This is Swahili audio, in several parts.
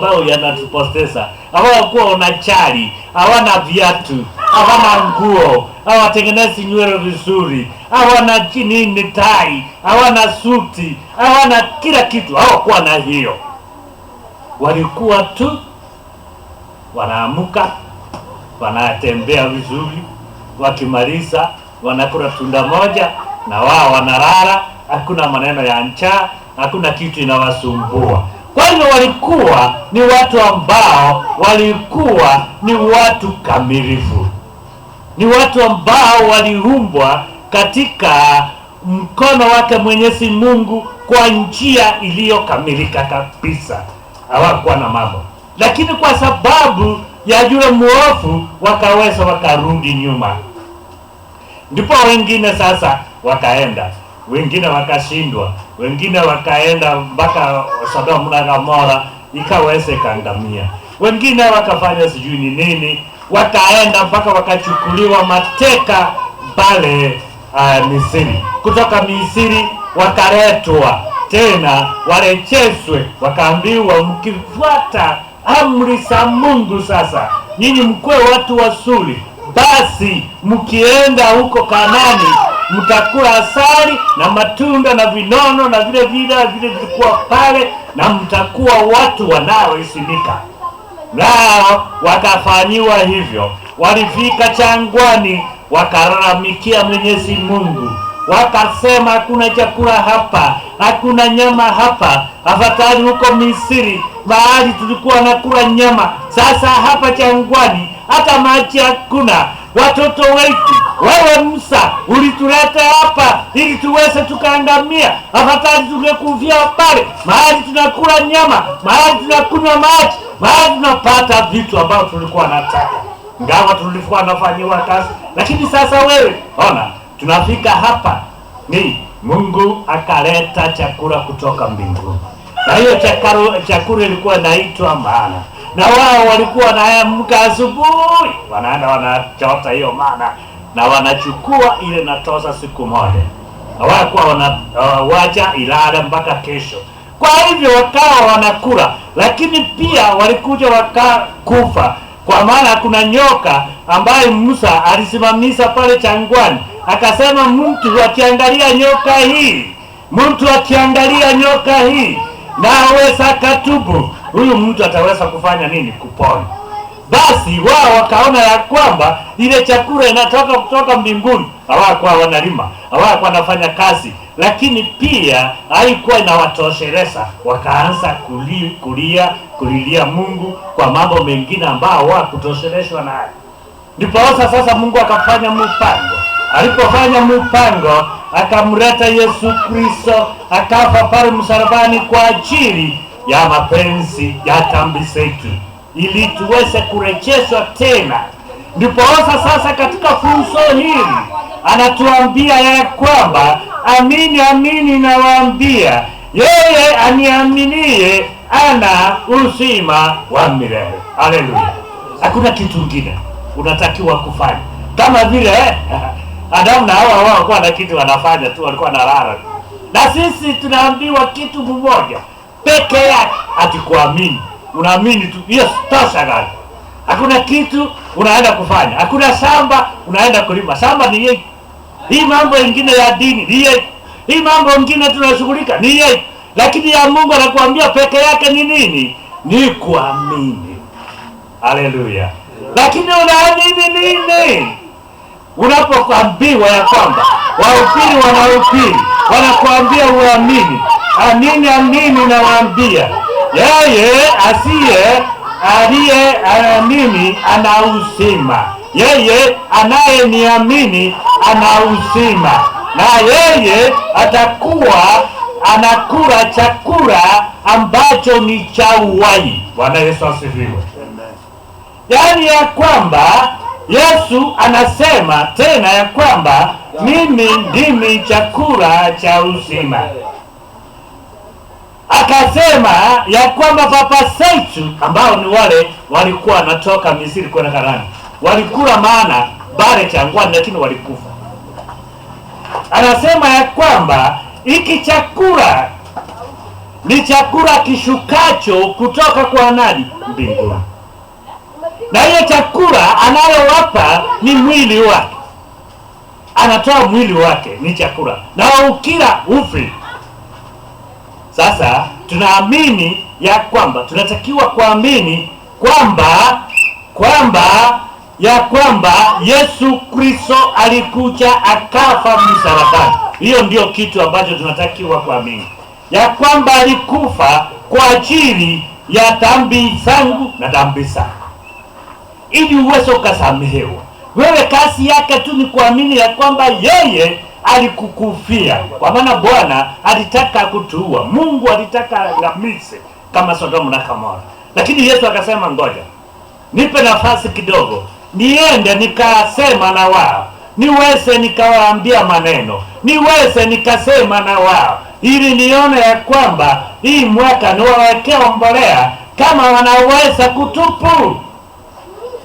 ambao yanatupoteza. Hawakuwa wanachali, hawana viatu, hawana nguo, hawatengenezi nywele vizuri, hawana nini tai, hawana suti, hawana kila kitu. Hawakuwa na hiyo. Walikuwa tu wanaamka, wanatembea vizuri, wakimaliza wanakula tunda moja na wao wanalala. Hakuna maneno ya njaa, hakuna kitu inawasumbua. Kwa hivyo walikuwa ni watu ambao walikuwa ni watu kamilifu, ni watu ambao waliumbwa katika mkono wake Mwenyezi Mungu kwa njia iliyokamilika kabisa. Hawakuwa na mambo, lakini kwa sababu ya yule muovu wakaweza wakarudi nyuma. Ndipo wengine sasa wakaenda, wengine wakashindwa, wengine wakaenda mpaka Sodoma na Gomora ikaweze kaangamia, wengine wakafanya sijui ni nini, wakaenda mpaka wakachukuliwa mateka pale Misri. Kutoka Misri wakaletwa tena warejeshwe, wakaambiwa mkifuata amri za Mungu sasa nyinyi mkwe watu wazuri, basi mkienda huko Kanaani mtakula asali na matunda na vinono na vile vilikuwa pale, na mtakuwa watu wanaoheshimika. Nao wakafanyiwa hivyo. Walifika jangwani, wakalalamikia Mwenyezi Mungu, wakasema hakuna chakula hapa, hakuna nyama hapa. Afadhali huko Misri mahali tulikuwa nakula nyama, sasa hapa jangwani hata maji hakuna. Watoto wetu, wewe Musa ulituleta hapa ili tuweze tukaangamia. Afadhali tungekufia pale mahali tunakula nyama, mahali tunakunywa maji, mahali tunapata vitu ambavyo tulikuwa nataka, ngawa tulikuwa nafanyiwa kazi. Lakini sasa wewe ona, tunafika hapa, ni Mungu akaleta chakula kutoka mbinguni, na hiyo chakula ilikuwa inaitwa mana. Na wao walikuwa wanaamka asubuhi, wanaenda wanachota hiyo mana na wanachukua ile natosa siku moja, hawakuwa wacha ilale mpaka kesho. Kwa hivyo wakawa wanakula, lakini pia walikuja wakakufa, kwa maana kuna nyoka ambaye Musa alisimamisha pale jangwani, akasema mtu akiangalia nyoka hii, mtu akiangalia nyoka hii na aweza katubu, huyu mtu ataweza kufanya nini? Kupona. Basi wao wakaona ya kwamba ile chakula inatoka kutoka mbinguni. Hawakuwa wanalima, hawakuwa wanafanya kazi, lakini pia haikuwa inawatosheleza. Wakaanza kulilia Mungu kwa mambo mengine ambao hawakutosheleshwa nayo. Ndipo sasa Mungu akafanya mpango. Alipofanya mpango, akamleta Yesu Kristo akafa pale msalabani kwa ajili ya mapenzi ya dhambi zetu, ili tuweze kurejeshwa tena. Ndipo sasa katika funzo hili anatuambia ya kwamba amini amini nawaambia, yeye aniaminie ana uzima wa milele. Haleluya! Hakuna kitu kingine unatakiwa kufanya. Kama vile Adamu na Hawa walikuwa na kitu wanafanya tu, walikuwa nalala. Na sisi tunaambiwa kitu mmoja peke yake, ati kuamini. Unaamini tu, yes, tosha gani. Hakuna kitu unaenda kufanya, hakuna shamba unaenda kulima. Shamba ni yeye. Hii mambo mengine ya dini ni yeye. Hii mambo mengine tunashughulika ni yeye. Lakini ya Mungu anakuambia peke yake ni nini? Ni kuamini. Haleluya. Lakini unaamini nini? Unapokuambiwa ya kwamba wahubiri wanahubiri, wanakuambia uamini. Amini amini nawaambia, yeye aliyeamini ana uzima. Yeye anayeniamini ana uzima, na yeye atakuwa anakula chakula ambacho ni cha uhai. Bwana Yesu asifiwe. Yaani ya kwamba Yesu anasema tena ya kwamba mimi ndimi chakula cha uzima. Akasema ya kwamba baba zetu ambao ni wale walikuwa wanatoka Misri kwenda Kanaani walikula mana bare jangwani, lakini walikufa. Anasema ya kwamba hiki chakula ni chakula kishukacho kutoka kwa nani? Mbinguni. Na hiyo chakula anayowapa ni mwili wake, anatoa mwili wake, ni chakula, na ukila ufi. Sasa tunaamini ya kwamba tunatakiwa kuamini kwamba Yesu Kristo alikuja akafa msalabani. Hiyo ndio kitu ambacho tunatakiwa kuamini, ya kwamba alikufa kwa ajili ya dhambi zangu na dhambi zako, ili uweze ukasamehewa. Wewe kazi yake tu ni kuamini ya kwamba yeye alikukufia, kwa maana Bwana alitaka kutuua. Mungu alitaka angamize kama Sodoma na Gomora, lakini Yesu akasema ngoja nipe nafasi kidogo, niende nikasema na wao, niweze nikawaambia maneno, niweze nikasema na wao, ili nione ya kwamba hii mwaka niwawekea mbolea kama wanaweza kutupu.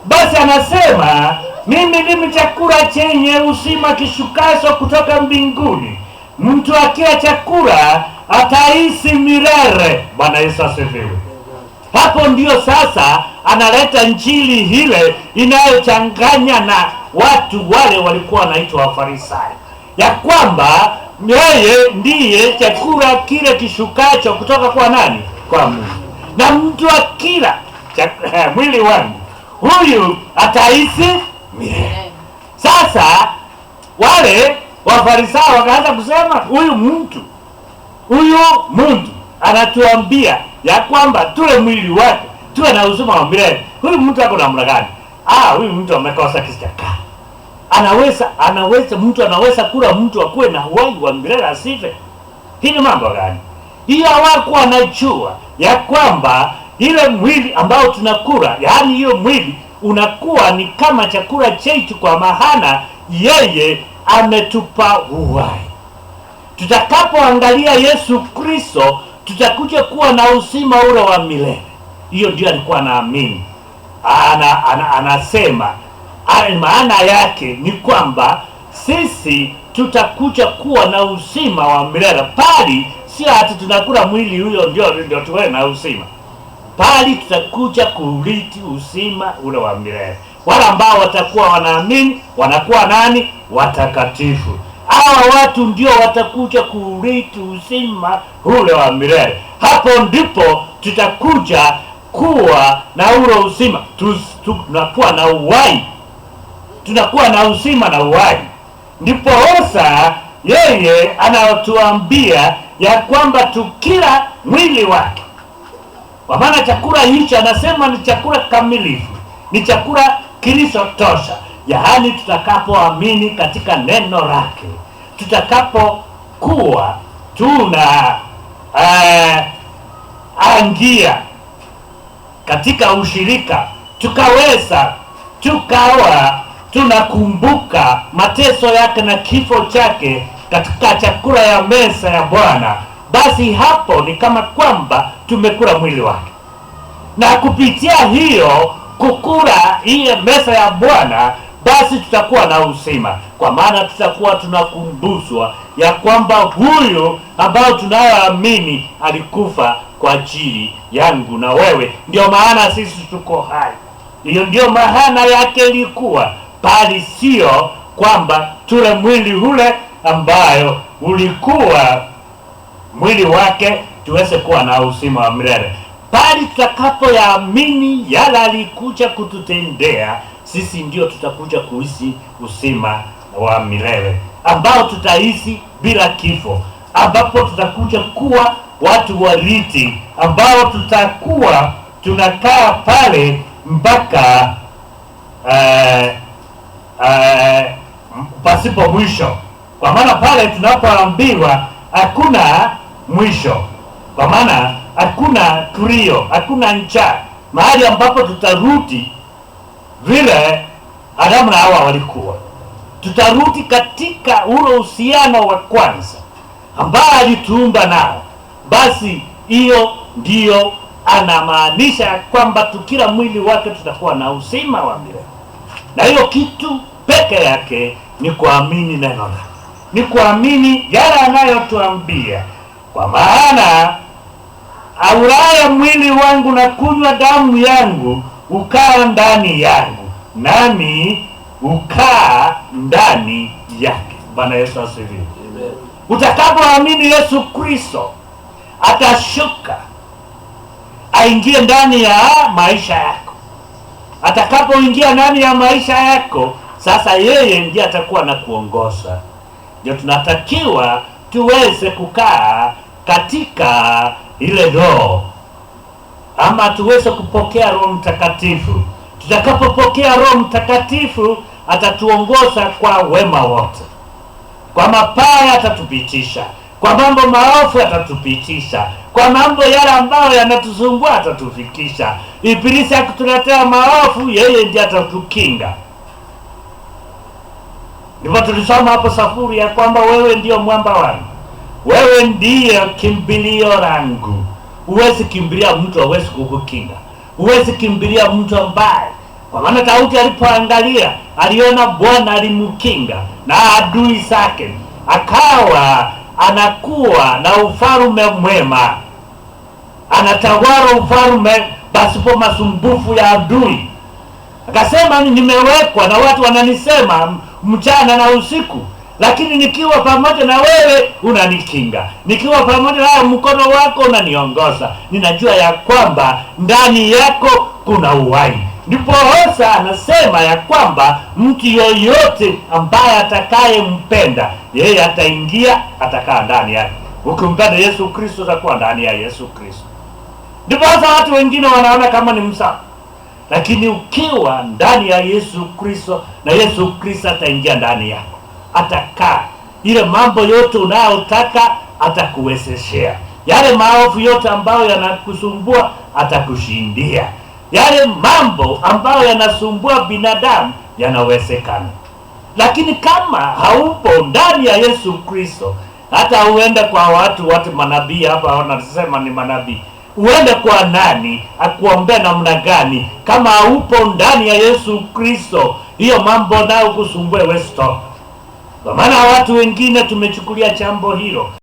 Basi anasema mimi ndimi chakula chenye uzima kishukacho kutoka mbinguni, mtu akila chakula ataishi milele. Bwana Yesu asifiwe. Hapo ndio sasa analeta injili ile inayochanganya na watu wale walikuwa wanaitwa Wafarisayo, ya kwamba yeye ndiye chakula kile kishukacho kutoka kwa nani? Kwa Mungu. Na mtu akila mwili wangu, huyu ataishi milele. Sasa wale Wafarisayo wakaanza kusema huyu mtu anatuambia ya kwamba tule mwili wake tuwe na uzima wa milele. Huyu mtu ako namna gani? Huyu mtu amekosa kisaka. Mtu anaweza kula mtu akuwe na uhai wa milele asife? Hii ni mambo gani? Hiyo hawakuwa wanajua ya kwamba ile mwili ambao tunakula, yaani hiyo mwili unakuwa ni kama chakula chetu, kwa maana yeye ametupa uhai. Tutakapoangalia Yesu Kristo tutakuja kuwa na uzima ule wa milele. Hiyo ndio alikuwa anaamini. Anasema maana yake ni kwamba sisi tutakuja kuwa na uzima wa milele, bali sio ati tunakula mwili huyo ndio tuwe na uzima, bali tutakuja kurithi uzima ule wa milele. Wale ambao watakuwa wanaamini wanakuwa nani? Watakatifu. Hawa watu ndio watakuja kurithi uzima ule wa milele. Hapo ndipo tutakuja kuwa na ule uzima, tunakuwa na uhai, tunakuwa na uzima na uhai. Ndipo sasa yeye anatuambia ya kwamba tukila mwili wake, kwa maana chakula hicho anasema ni chakula kamilifu, ni chakula kilichotosha. Yaani tutakapoamini katika neno lake, tutakapokuwa tuna angia katika ushirika, tukawa tunakumbuka mateso yake na kifo chake katika chakula ya meza ya Bwana, basi hapo ni kama kwamba tumekula mwili wake. Na kupitia hiyo kukula ile meza ya Bwana, basi tutakuwa na uzima, kwa maana tutakuwa tunakumbushwa ya kwamba huyu ambao tunayoamini alikufa kwa ajili yangu na wewe. Ndio maana sisi tuko hai. Hiyo ndio maana yake ilikuwa, bali sio kwamba tule mwili ule ambayo ulikuwa mwili wake tuweze kuwa na uzima wa milele, bali tutakapoyaamini yale alikuja kututendea sisi, ndio tutakuja kuishi uzima wa milele, ambao tutaishi bila kifo, ambapo tutakuja kuwa watu warithi, ambao tutakuwa tunakaa pale mpaka pasipo mwisho. Kwa maana pale tunapoambiwa hakuna mwisho, kwa maana hakuna kilio, hakuna njaa, mahali ambapo tutarudi vile Adamu na Hawa walikuwa. Tutarudi katika ule uhusiano wa kwanza ambao alituumba nao. Basi hiyo ndiyo anamaanisha kwamba tukila mwili wake tutakuwa na uzima wa milele. Na hiyo kitu peke yake ni kuamini neno lake, ni kuamini yale anayotuambia, kwa maana aulaya mwili wangu na kunywa damu yangu ukaa ndani yangu, nami ukaa ndani yake. Bwana Yesu asifiwe. Utakapoamini Yesu Kristo, atashuka aingie ndani ya maisha yako. Atakapoingia ndani ya maisha yako, sasa yeye ndiye atakuwa na kuongoza. Ndio tunatakiwa tuweze kukaa katika ile roho, ama tuweze kupokea Roho Mtakatifu. Tutakapopokea Roho Mtakatifu, atatuongoza kwa wema wote. Kwa mabaya atatupitisha, kwa mambo maovu atatupitisha, kwa mambo yale ambayo yanatusumbua atatufikisha. Ibilisi akituletea maovu, yeye ndiye atatukinga. Ndipo tulisoma hapo Zaburi ya kwamba wewe ndio mwamba wangu, wewe ndiye kimbilio langu. Huwezi kimbilia mtu hawezi kukukinga. Huwezi kimbilia mtu ambaye, kwa maana Daudi alipoangalia aliona Bwana alimkinga na adui zake, akawa anakuwa na ufalme mwema, anatawala ufalme pasipo masumbufu ya adui. Akasema nimewekwa na watu wananisema mchana na usiku, lakini nikiwa pamoja na wewe unanikinga, nikiwa pamoja na mkono wako unaniongoza. Ninajua ya kwamba ndani yako kuna uhai. Ndipo Hosa anasema ya kwamba mtu yoyote ambaye atakayempenda yeye ataingia, atakaa ndani yake. Ukimpenda Yesu Kristo utakuwa ndani ya Yesu Kristo. Ndipo watu wengine wanaona kama ni msawa, lakini ukiwa ndani ya Yesu Kristo, na Yesu Kristo ataingia ndani yako, atakaa. Ile mambo yote unayotaka atakuwezeshea. Yale maovu yote ambayo yanakusumbua atakushindia. Yale mambo ambayo yanasumbua binadamu yanawezekana. Lakini kama haupo ndani ya Yesu Kristo, hata uende kwa watu manabii hapa wanasema ni manabii, uende kwa nani akuombea namna gani? Kama haupo ndani ya Yesu Kristo, hiyo mambo nayo kusumbua wewe stop. Kwa maana watu wengine tumechukulia jambo hilo